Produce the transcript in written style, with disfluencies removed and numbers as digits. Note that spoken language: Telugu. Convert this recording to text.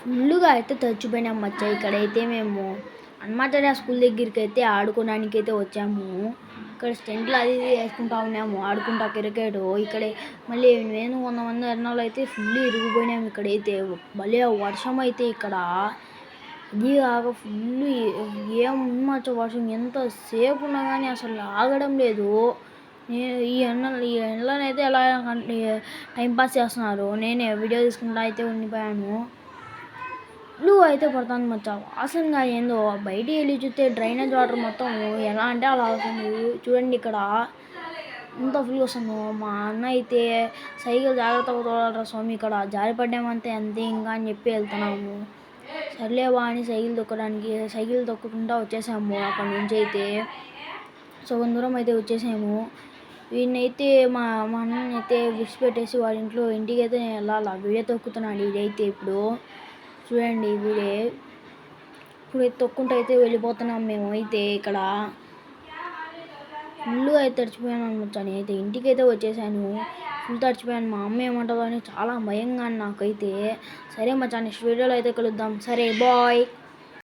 ఫుల్లుగా అయితే తడిచిపోయినాం మచ్చా. ఇక్కడైతే మేము హనుమంతరాయ స్కూల్ దగ్గరికి అయితే ఆడుకోవడానికి అయితే వచ్చాము. ఇక్కడ స్టెంట్లు అది ఇది వేసుకుంటా ఉన్నాము ఆడుకుంటా క్రికెట్. ఇక్కడే మళ్ళీ నేను 100 మంది అన్నాళ్ళు అయితే ఫుల్ ఇరిగిపోయినాము. ఇక్కడైతే భలే వర్షం అయితే ఇక్కడ అది కాక ఫుల్ ఏముంది మచ్చ వర్షం ఎంతసేపు ఉన్నా కానీ అసలు ఆగడం లేదు. ఈ ఎండలోనైతే ఎలా టైంపాస్ చేస్తున్నారు. నేనే వీడియో తీసుకుంటా అయితే ఉండిపోయాను. ఫుల్ అయితే పడుతుంది మచ్చ. వాసనగా ఏందో బయటికి వెళ్ళి చూస్తే డ్రైనేజ్ వాటర్ మొత్తం ఎలా అంటే అలా వస్తుంది. చూడండి ఇక్కడ ఎంత ఫుల్ వస్తుందో. మా అన్న అయితే సైకిల్ జాగ్రత్తగా తోలాలరా స్వామి, ఇక్కడ జారి పడ్డామంతే అంతే ఇంకా అని చెప్పి వెళ్తున్నాము. సర్లేవా అని సైకిల్ తొక్కుకుంటా వచ్చేసాము. అక్కడి నుంచి అయితే సగం దూరం అయితే వచ్చేసాము. వీడినైతే మా అన్నని అయితే విడిచిపెట్టేసి వాళ్ళ ఇంటికి అయితే నేను వెళ్ళాలి. వీడియో తొక్కుతున్నాడు ఇదైతే ఇప్పుడు చూడండి. ఇప్పుడు తొక్కుంటూ అయితే వెళ్ళిపోతున్నాం మేము. అయితే ఇక్కడ ఫుల్ అయితే తడిచిపోయాను అనమాట. నేనైతే ఇంటికి అయితే వచ్చేసాను. ఫుల్ తడిచిపోయాను. మా అమ్మ ఏమంటుందో అని చాలా భయంగా నాకైతే. సరే మచ్చా, నెక్స్ట్ వీడియోలో అయితే కలుద్దాం. సరే బాయ్.